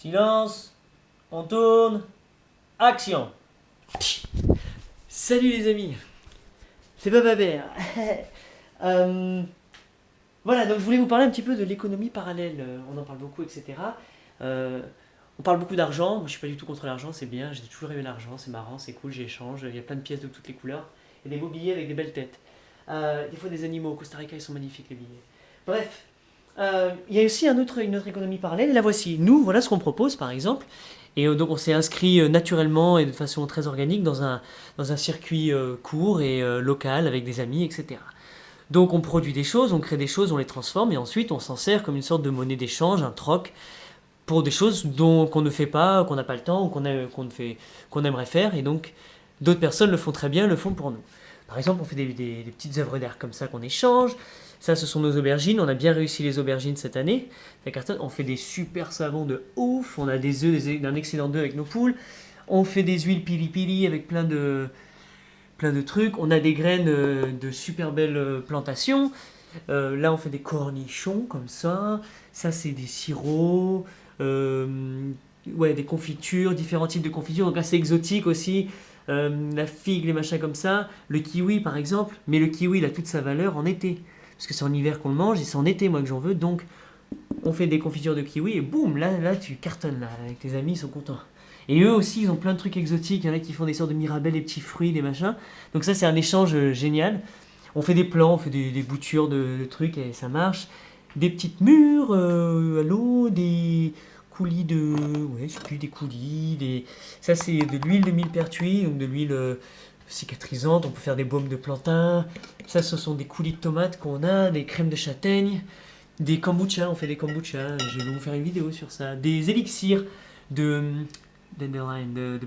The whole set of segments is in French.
Silence, on tourne, action. Salut les amis, c'est Papa Bear. Voilà, donc je voulais vous parler un petit peu de l'économie parallèle. On en parle beaucoup, etc. On parle beaucoup d'argent. Moi, je suis pas du tout contre l'argent, c'est bien. J'ai toujours aimé l'argent, c'est marrant, c'est cool, j'échange. Il y a plein de pièces de toutes les couleurs et des beaux billets avec des belles têtes. Des fois des animaux. Au Costa Rica, ils sont magnifiques les billets. Bref, il y a aussi une autre économie parallèle. Et la voici. Nous, voilà ce qu'on propose, par exemple. Et donc on s'est inscrit naturellement et de façon très organique dans un circuit court et local avec des amis, etc. Donc on produit des choses, on crée des choses, on les transforme et ensuite on s'en sert comme une sorte de monnaie d'échange, un troc, pour des choses qu'on ne fait pas, qu'on n'a pas le temps ou qu'on aimerait faire. Et donc d'autres personnes le font très bien, le font pour nous. Par exemple, on fait des petites œuvres d'art comme ça qu'on échange. Ça, ce sont nos aubergines. On a bien réussi les aubergines cette année. On fait des super savons de ouf. On a des œufs, d'un excellent d'œufs avec nos poules. On fait des huiles pili-pili avec plein de trucs. On a des graines de super belles plantations. Là, on fait des cornichons comme ça. Ça, c'est des sirops. Des confitures, différents types de confitures. Donc là, c'est exotique aussi. La figue, les machins comme ça. Le kiwi, par exemple. Mais le kiwi, il a toute sa valeur en été. Parce que c'est en hiver qu'on le mange et c'est en été, moi, que j'en veux. Donc, on fait des confitures de kiwi et boum, là tu cartonnes. Là, avec tes amis, ils sont contents. Et eux aussi, ils ont plein de trucs exotiques. Il y en a qui font des sortes de mirabelles, des petits fruits, des machins. Donc ça, c'est un échange génial. On fait des plans, on fait des boutures de trucs et ça marche. Des petites mûres à l'eau, des coulis je sais plus, des coulis. Ça, c'est de l'huile de millepertuis, donc de l'huile cicatrisante. On peut faire des baumes de plantain. Ça, ce sont des coulis de tomates qu'on a, des crèmes de châtaigne, des kombucha. On fait des kombucha. Je vais vous faire une vidéo sur ça. Des élixirs de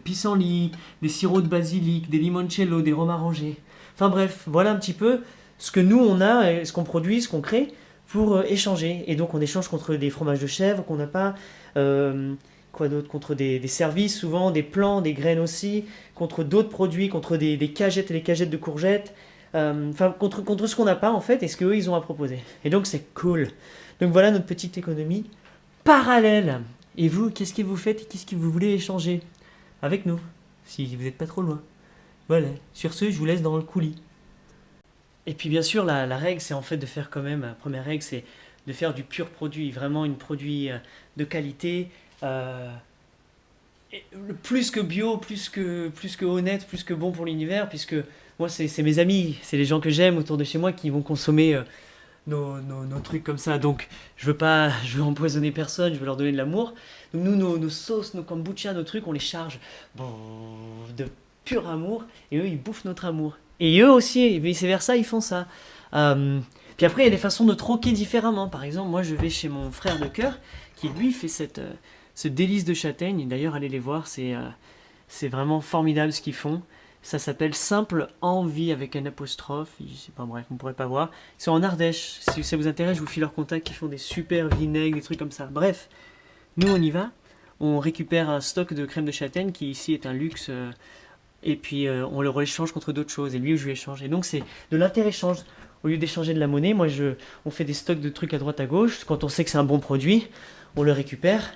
pissenlit, des sirops de basilic, des limoncello, des rhums arrangés. Enfin bref, voilà un petit peu ce que nous on a, ce qu'on produit, ce qu'on crée pour échanger. Et donc on échange contre des fromages de chèvre qu'on n'a pas, quoi d'autre, contre des services souvent, des plants, des graines aussi, contre d'autres produits, contre des cagettes et des cagettes de courgettes, contre ce qu'on n'a pas en fait et ce qu'eux ils ont à proposer. Et donc c'est cool. Donc voilà notre petite économie parallèle. Et vous, qu'est-ce que vous faites et qu'est-ce que vous voulez échanger avec nous, si vous n'êtes pas trop loin. Voilà, sur ce, je vous laisse dans le coulis. Et puis bien sûr, la règle, c'est en fait de faire quand même, la première règle, c'est de faire du pur produit, vraiment un produit de qualité, plus que bio, plus que honnête, plus que bon pour l'univers, puisque moi, c'est mes amis, c'est les gens que j'aime autour de chez moi qui vont consommer nos trucs comme ça. Donc, je veux empoisonner personne, je veux leur donner de l'amour. Donc nous, nos sauces, nos kombucha, nos trucs, on les charge de pur amour, et eux, ils bouffent notre amour. Et eux aussi, vice versa, ils font ça. Puis après, il y a des façons de troquer différemment. Par exemple, moi, je vais chez mon frère de cœur, qui lui fait ce délice de châtaigne. D'ailleurs, allez les voir, c'est vraiment formidable ce qu'ils font. Ça s'appelle Simple Envie avec un apostrophe. Je sais pas, bref, on pourrait pas voir. Ils sont en Ardèche. Si ça vous intéresse, je vous file leur contact. Ils font des super vinaigres, des trucs comme ça. Bref, nous, on y va. On récupère un stock de crème de châtaigne qui ici est un luxe. Et puis on le rééchange contre d'autres choses. Et lui, je lui échange. Et donc c'est de l'inter-échange. Au lieu d'échanger de la monnaie, on fait des stocks de trucs à droite à gauche. Quand on sait que c'est un bon produit, on le récupère.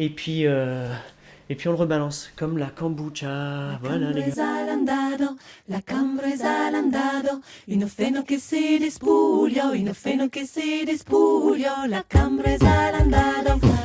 Et puis on le rebalance. Comme la kombucha. Voilà les gars. La cambresa l'andado, inofeno che si despuglio, inofeno che si despuglio, la cambresa l'andado.